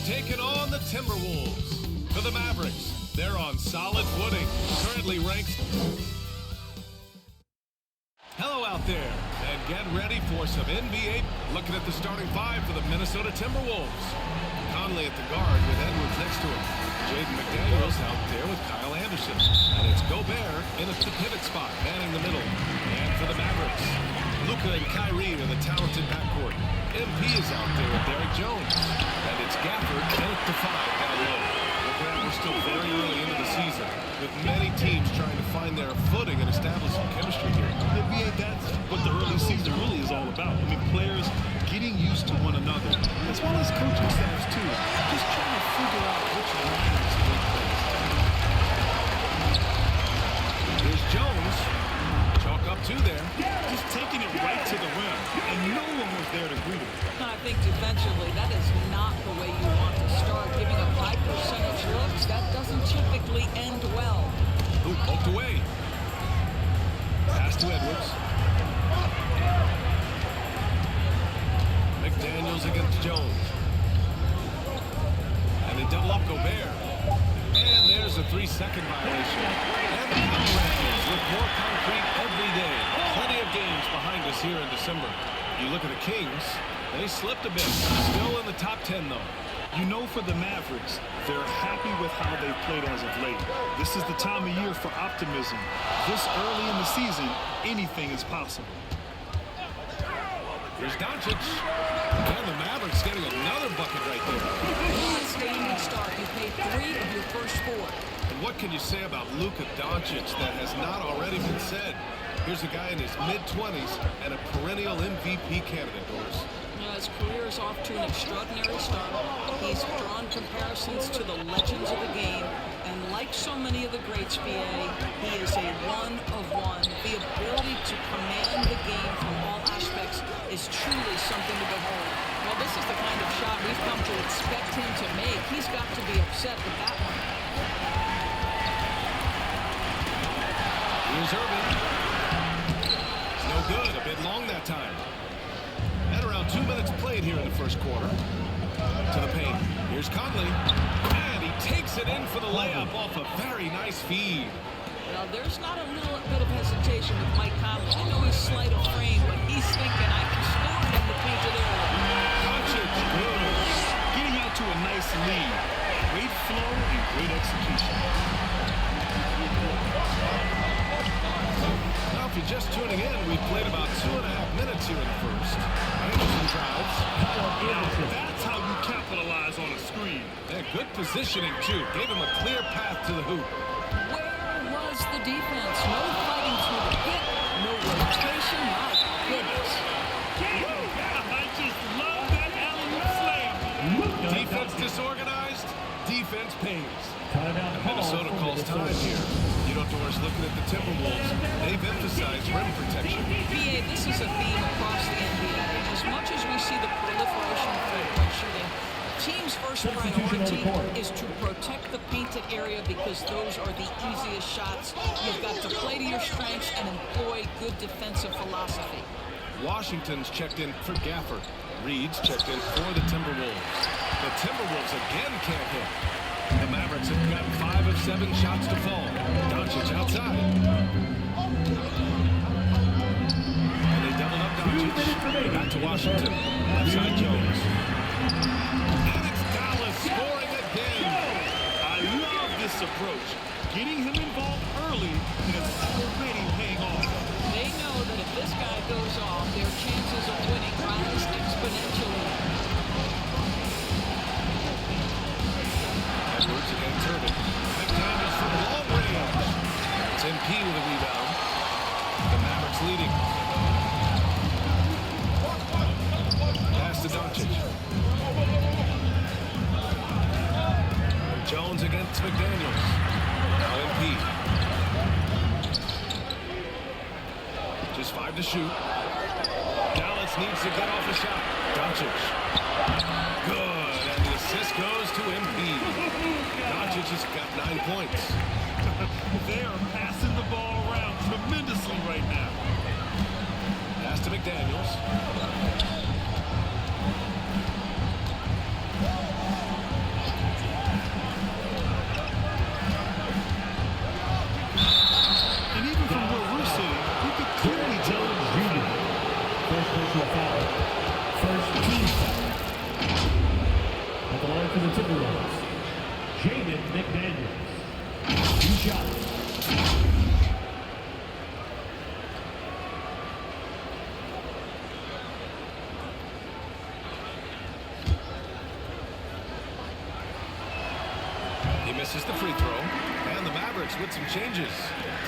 taking on the Timberwolves. For the Mavericks, they're on solid footing, currently ranked. Hello out there, and get ready for some NBA. Looking at the starting five for the Minnesota Timberwolves. Conley at the guard with Edwards next to him. Jaden McDaniels out there with Kyle Anderson. And it's Gobert in at the pivot spot, manning the middle. And for the Mavericks, Luka and Kyrie are the talented backcourt. MP is out there with Derek Jones. And it's Gafford and it's Defied down low. Look at that, we're still very early into the season, with many teams trying to find their footing and establish some chemistry here. NBA, that's what the early season really is all about. I mean, players getting used to one another, as well as coaching staffs too. Just trying to figure out which lines to work best. Here's Jones. Chalk up two there. Just taking it right to the rim, and no one was there to greet him. I think defensively, that is not the way you want to start. Giving up high percentage looks, that doesn't typically end well. Ooh, poked away. Pass to Edwards. McDaniels against Jones. And they double up Gobert. And there's a 3-second violation. And the power rankings look more concrete every day. Plenty of games behind us here in December. You look at the Kings, they slipped a bit. Still in the top 10, though. You know, for the Mavericks, they're happy with how they've played as of late. This is the time of year for optimism. This early in the season, anything is possible. Here's Doncic. And the Mavericks getting another bucket right there. Outstanding start. You made 3 of your first 4. And what can you say about Luka Doncic that has not already been said? Here's a guy in his mid-20s and a perennial MVP candidate, Doris. His career is off to an extraordinary start. He's drawn comparisons to the legends of the game, and like so many of the greats, BA, he is a one-of-one. The ability to command the game from all aspects is truly something to behold. Well, this is the kind of shot we've come to expect him to make. He's got to be upset with that one. Here's Irving. It's no good. A bit long that time. And around 2 minutes played here in the first quarter. To the paint. Here's Conley. And he takes it in for the layup off a very nice feed. Well, there's not a little bit of hesitation with Mike Conley. I know he's slight of frame, but he's thinking I can score in the painted area. Doncic, good. Getting out to a nice lead. Great flow and great execution. Now, if you're just tuning in, we played about 2.5 minutes here in the first. Anderson drives. That's how you capitalize on a screen. And good positioning, too. Gave him a clear path to the hoop. Where was the defense? No fighting through the hit, no rotation. My goodness. I just love that alley-oop slam. Defense disorganized, defense pays. And Minnesota calls time here. You know, Doris, looking at the Timberwolves, they've emphasized rim protection. BA, this is a theme across the NBA. As much as we see the proliferation of three-point shooting, team's first priority is to protect the painted area because those are the easiest shots. You've got to play to your strengths and employ good defensive philosophy. Washington's checked in for Gafford. Reed's checked in for the Timberwolves. The Timberwolves again can't hit. The Mavericks have got 5 of 7 shots to fall. Doncic outside. And they doubled up Doncic. Back to Washington. Left side Jones. And it's Dallas scoring again. I love this approach. Getting him involved early and it's already paying off. They know that if this guy goes off, their chances of winning rise exponentially. Edwards against Irving. McDaniels from long range. It's MP with a rebound. The Mavericks leading. Pass to Doncic. Jones against McDaniels. Now MP. Just 5 to shoot. Dallas needs to get off a shot. Doncic. Good. And the assist goes to MP. Doncic has got 9 points. They are passing the ball around tremendously right now. Pass to McDaniels. Timberwolves, Jaden McDaniels. 2 shots. He misses the free throw. And the Mavericks with some changes.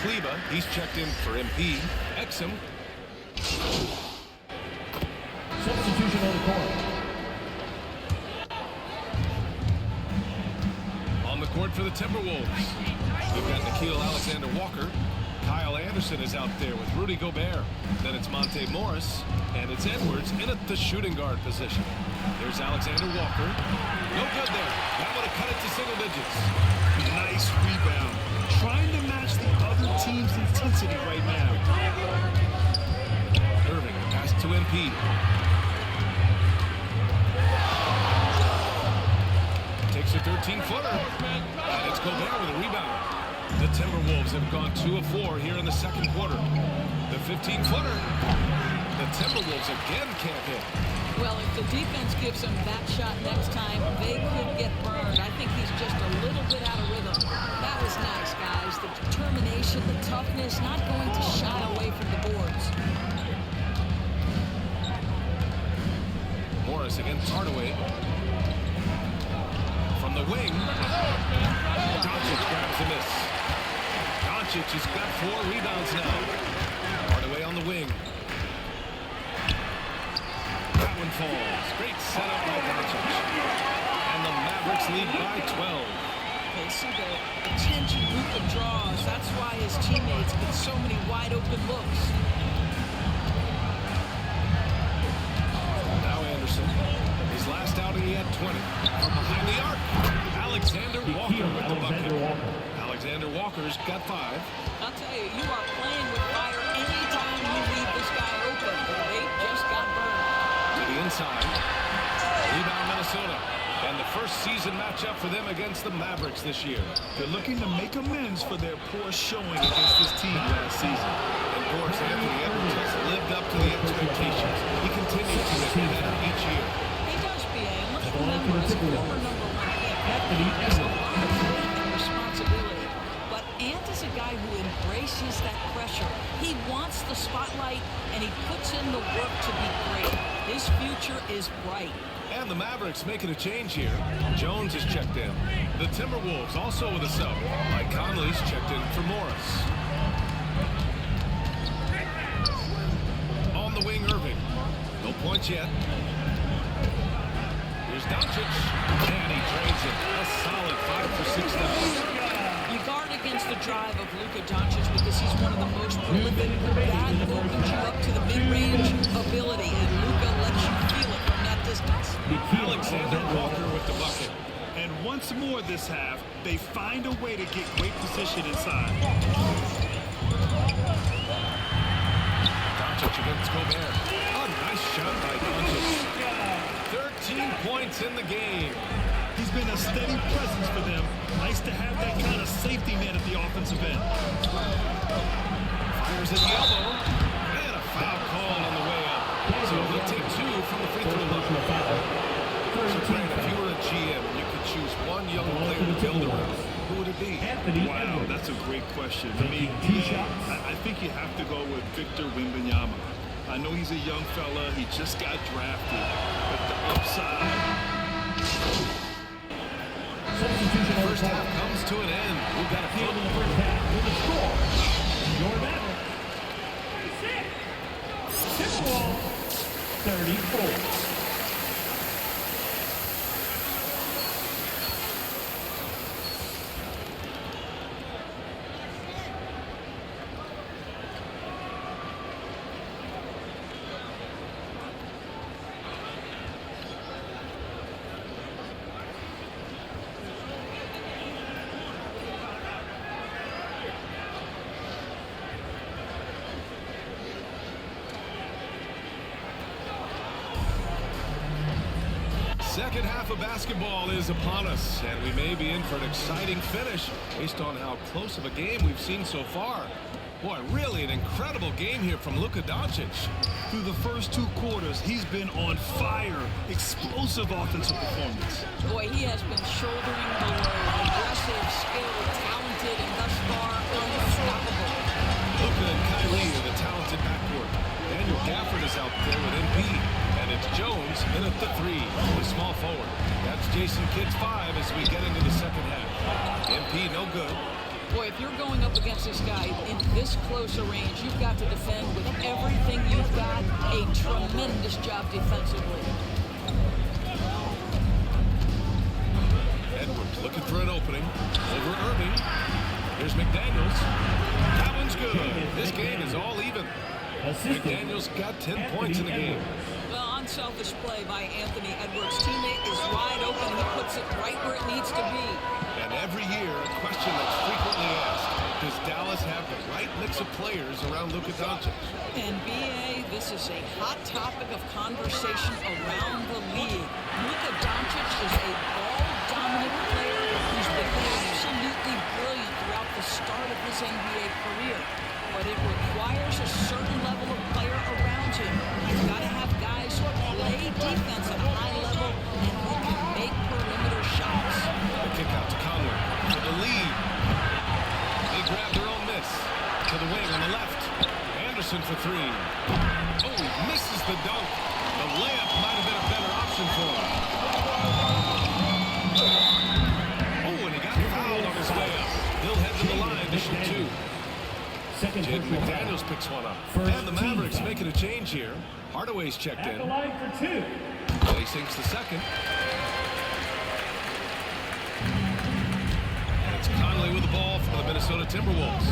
Kleba, he's checked in for MP. Exum. Substitution on the court. On the court for the Timberwolves. We've got Nickeil Alexander-Walker. Kyle Anderson is out there with Rudy Gobert. Then it's Monte Morris. And it's Edwards in at the shooting guard position. There's Alexander-Walker. No good there. That would have cut it to single digits. Nice rebound. Trying to match the other team's intensity right now. Irving, pass to MP. Takes a 13-footer. And it's Gobert with a rebound. The Timberwolves have gone 2 of 4 here in the second quarter. The 15-footer. The Timberwolves again can't hit. Well, if the defense gives him that shot next time, they could get burned. I think he's just a little bit out of rhythm. That was nice, guys. The determination, the toughness, not going to shy away from the boards. Morris against Hardaway. From the wing. Doncic grabs the miss. Doncic has got 4 rebounds now. Hardaway on the wing. That one falls. Great setup by Doncic. And the Mavericks lead by 12. They see the attention Luka draws. That's why his teammates get so many wide open looks. Now Anderson. His last outing he had 20. From behind the arc. Alexander Walker with the bucket. Alexander Walker's got 5. I'll tell you, you are playing with fire anytime you leave this guy open. They just got burned. To the inside. Rebound Minnesota. And the first season matchup for them against the Mavericks this year. They're looking to make amends for their poor showing against this team last season. And of course, Anthony Edwards has lived up to the expectations. He continues to get better each year. He does, BA. And let's remember, as former #1 pick, there's a lot of weight and responsibility. But Ant is a guy who embraces that pressure. He wants the spotlight, and he puts in the work to be great. His future is bright. And the Mavericks making a change here. Jones is checked in. The Timberwolves also with a sub. Mike Conley's checked in for Morris. On the wing, Irving. No points yet. Here's Doncic. And he drains it. A solid 5 for 6 now. You guard against the drive of Luka Doncic because he's one of the most prolific. That opens you up to the mid-range ability, and Luka lets you feel it from that distance. Alexander Walker with the bucket. And once more this half, they find a way to get great position inside. Doncic against Gobert. A nice shot by Doncic. 13 points in the game. He's been a steady presence for them. Nice to have that kind of safety net at the offensive end. Fires at the elbow. And a foul call on the way up. So he'll take 2 from the free throw line. So Frank, if you were a GM and you could choose one young player to build around, who would it be? Wow, that's a great question. I mean, I think you have to go with Victor Wembanyama. I know he's a young fella. He just got drafted. But the upside... First half comes to an end. We've got a field in the first half with the score. Your Mavericks. Timberwolves 34. Second half of basketball is upon us, and we may be in for an exciting finish based on how close of a game we've seen so far. Boy, really an incredible game here from Luka Doncic. Through the first 2 quarters, he's been on fire. Explosive offensive performance. Boy, he has been shouldering the load. Aggressive, skilled, talented, and thus far unstoppable. Luka and Kyrie are the talented backcourt. Daniel Gafford is out there with MP. And it's Jones in at the 3, the small forward. That's Jason Kidd's 5 as we get into the second half. MP no good. Boy, if you're going up against this guy in this close a range, you've got to defend with everything you've got. A tremendous job defensively. Edwards looking for an opening. Over Irving. Here's McDaniels. That one's good. This game is all even. McDaniels got 10 points in the game. Well, unselfish play by Anthony Edwards. Teammate is wide open. He puts it right where it needs to be. And every year, a question that's frequently asked, does Dallas have the right mix of players around Luka Doncic? And BA, this is a hot topic of conversation around the league. Luka Doncic is a ball-dominant player who's been absolutely brilliant throughout the start of his NBA career. But it requires a certain level of player around him. You've got to have guys who play defense at a high level and who can make perimeter shots. The kick out to Conley for the lead. They grab their own miss. To the wing on the left. Anderson for 3. Oh, he misses the dunk. The layup might have been a better option for him. Oh, and he got fouled on his way up. He'll head to the line to shoot 2. Jaden McDaniels picks one up. And the Mavericks making a change here. Hardaway's checked in. At the line for 2. Clay sinks the second. And it's Conley with the ball for the Minnesota Timberwolves.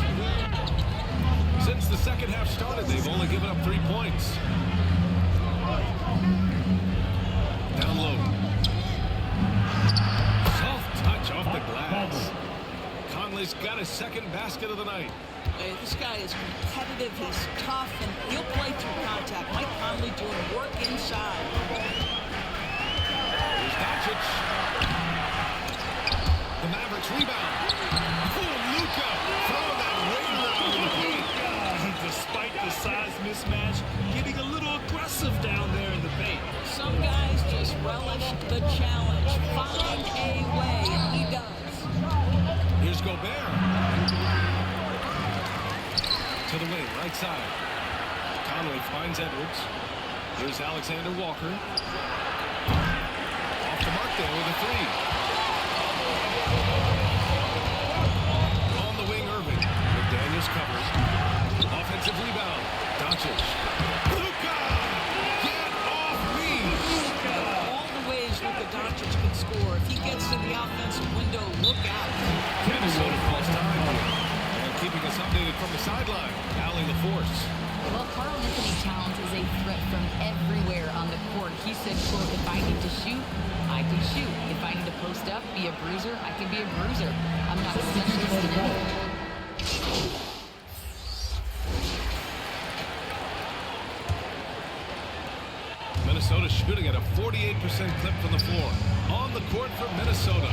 Since the second half started, they've only given up 3 points. Down low. Soft touch off the glass. Conley's got his second basket of the night. Hey, this guy is competitive, he's tough, and he'll play through contact. Mike Conley doing work inside. Here's Doncic. The Mavericks rebound. Oh, Luka throwing that raider out of the paint. Despite the size mismatch, getting a little aggressive down there in the paint. Some guys just relish the challenge. Find a way, and he does. Here's Gobert. To the wing, right side. Conley finds Edwards. Here's Alexander Walker. Off the mark there with a 3. On the wing, Irving. McDaniels covers. Offensive rebound. Doncic. Luka! Get off me! All the ways Luka Doncic can score. If he gets in the offensive window, look out. Minnesota calls time here. And keeping us updated from the sideline. Allie LaForce. Well, Karl Anthony Towns is a threat from everywhere on the court. He said, quote, if I need to shoot, I can shoot. If I need to post up, be a bruiser, I can be a bruiser. I'm not a specialist in anything. Minnesota shooting at a 48% clip from the floor. On the court for Minnesota.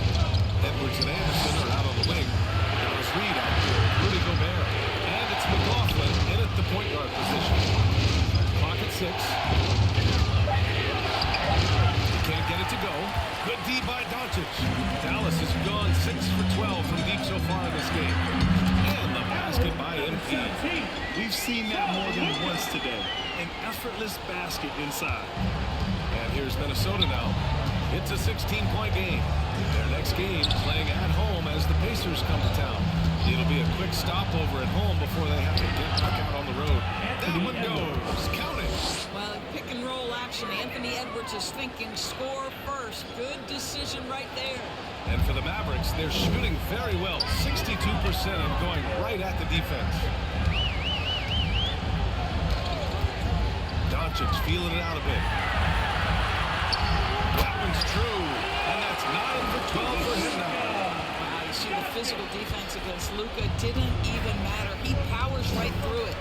Edwards and Anderson are out on the wing. There's Reed out there. Rudy Gobert. And it's McLaughlin in at the point guard position. Clock at 6. Can't get it to go. Good D by Doncic. Dallas has gone 6 for 12 from deep so far in this game. And the basket by MP. We've seen that more than once today. An effortless basket inside. And here's Minnesota now. It's a 16-point game. Their next game playing at home as the Pacers come to town. It'll be a quick stopover at home before they have to get back out on the road. That one goes. Count it. Well, pick and roll action. Anthony Edwards is thinking score first. Good decision right there. And for the Mavericks, they're shooting very well. 62% and going right at the defense. Doncic feeling it out a bit. That one's true. And that's 9 for 12 for him now. Wow, you see the physical defense against Luka didn't even matter. He powers right through it.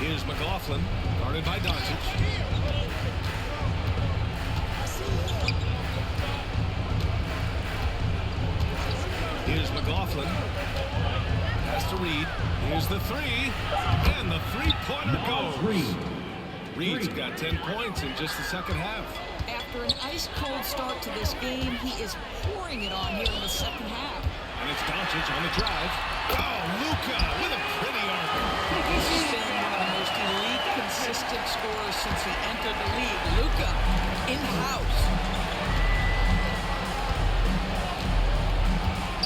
Here's McLaughlin, guarded by Doncic. Here's McLaughlin. Pass to Reed. Here's the three. And the three-pointer goes. Reed's got 10 points in just the second half. After an ice-cold start to this game, he is pouring it on here in the second half. And it's Doncic on the drive. Oh, Luka with a pretty arc. He's been one of the most elite, consistent scorers since he entered the league. Luka in-house.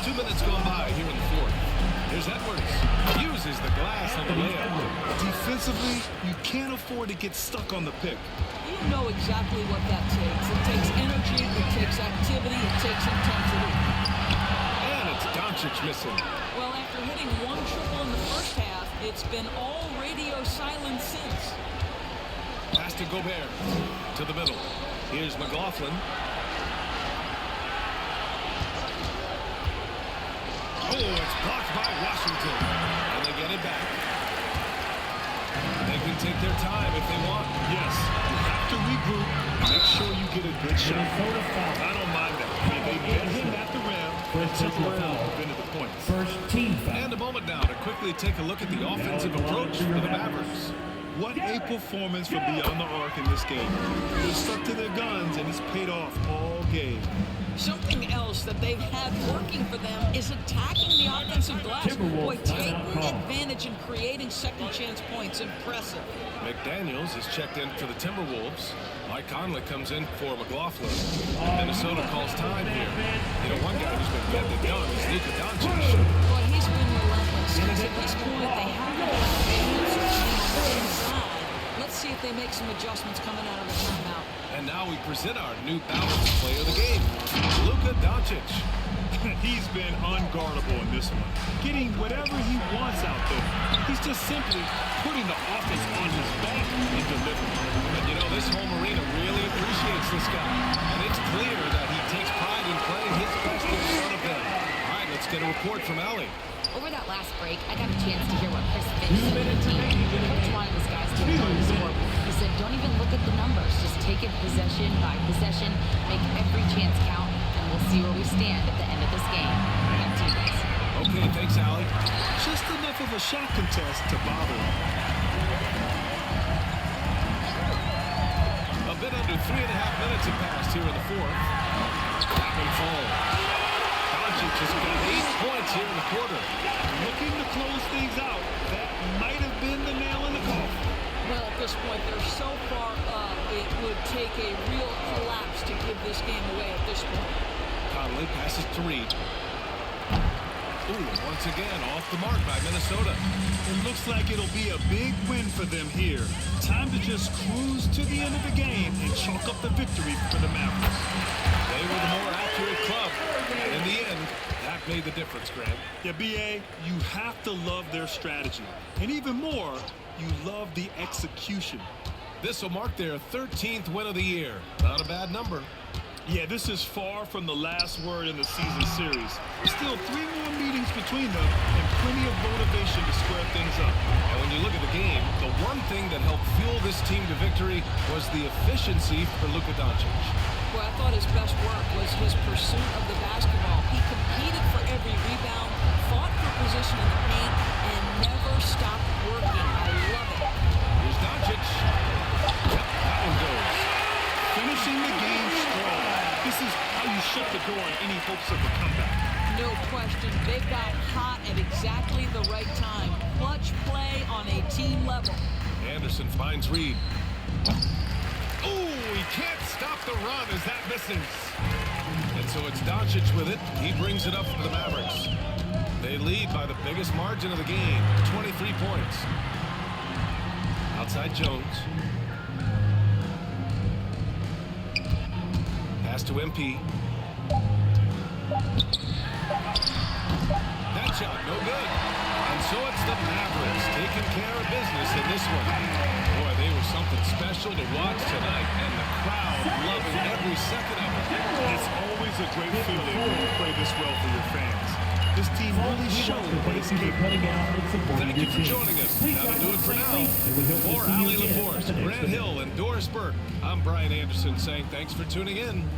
2 minutes gone by here in the fourth. Here's Edwards. Uses the glass on the layup. Defensively, you can't afford to get stuck on the pick. You know exactly what that takes. It takes energy, it takes activity, it takes intensity. And it's Doncic missing. Well, after hitting one triple in the first half, it's been all radio silence since. Pass to Gobert. To the middle. Here's McLaughlin. Oh, it's blocked by Washington. And they get it back. They can take their time if they want. Yes, you have to regroup. Make sure you get a good shot. I don't mind that. They get him at the rim and temporarily prevented the points. First team foul. And a moment now to quickly take a look at the offensive approach for the Mavericks. What a performance from beyond the arc in this game. They stuck to their guns, and it's paid off all game. Something else that they've had working for them is attacking the offensive glass. Boy, taking advantage and creating second chance points. Impressive. McDaniels is checked in for the Timberwolves. Mike Conley comes in for McLaughlin. Minnesota calls time here. You know, one guy who's been getting it done is Luka Doncic. Well, he's been relentless. Because at this point, they have no answer on the inside. Let's see if they make some adjustments coming out of the timeout. And now we present our new balanced player of the game, Luka Doncic. He's been unguardable in this one, getting whatever he wants out there. He's just simply putting the offense on his back and delivering. And you know, this home arena really appreciates this guy. And it's clear that he takes pride in playing his best in front of them. All right, let's get a report from Allie. Over that last break, I got a chance to hear what Chris Finch said to the team. Coach wanted his guys to enjoy the sport. He said, don't even look at the numbers. Just take it possession by possession, make every chance count, and we'll see where we stand at the end of this game. Back to you guys. Okay, thanks, Allie. Just enough of a shot contest to bother him. A bit under 3.5 minutes have passed here in the fourth. Tap and fall. Doncic has got 8 points here in the quarter. Looking to close things out. That might have been the nail in the coffin. Well, at this point, they're so far up, it would take a real collapse to give this game away at this point. Conley passes to Reed. Ooh, once again, off the mark by Minnesota. It looks like it'll be a big win for them here. Time to just cruise to the end of the game and chalk up the victory for the Mavericks. They were the more accurate club. And in the end, that made the difference, Grant. Yeah, B.A., you have to love their strategy. And even more, you love the execution. This will mark their 13th win of the year. Not a bad number. Yeah, this is far from the last word in the season series. Still 3 more meetings between them and plenty of motivation to square things up. And when you look at the game, the one thing that helped fuel this team to victory was the efficiency for Luka Doncic. Well, I thought his best work was his pursuit of the basketball. He competed for every rebound, fought for position in the paint, and never stopped working. I love it. Here's Doncic. Yep, that one goes. Finishing the game strong. This is how you shut the door on any hopes of a comeback. No question. They got hot at exactly the right time. Clutch play on a team level. Anderson finds Reed. Ooh, he can't stop the run as that misses. And so it's Doncic with it. He brings it up for the Mavericks. They lead by the biggest margin of the game, 23 points. Outside Jones. Pass to MP. That shot, no good. And so it's the Mavericks taking care of business in this one. Boy, they were something special to watch tonight, and the crowd loving every second of it. It's always a great feeling when you play this well for your fans. This team really showed what it's capable of. Thank you for joining us. That'll do it for now. For Allie Laporte, Grant Hill, and Doris Burke, I'm Brian Anderson saying thanks for tuning in.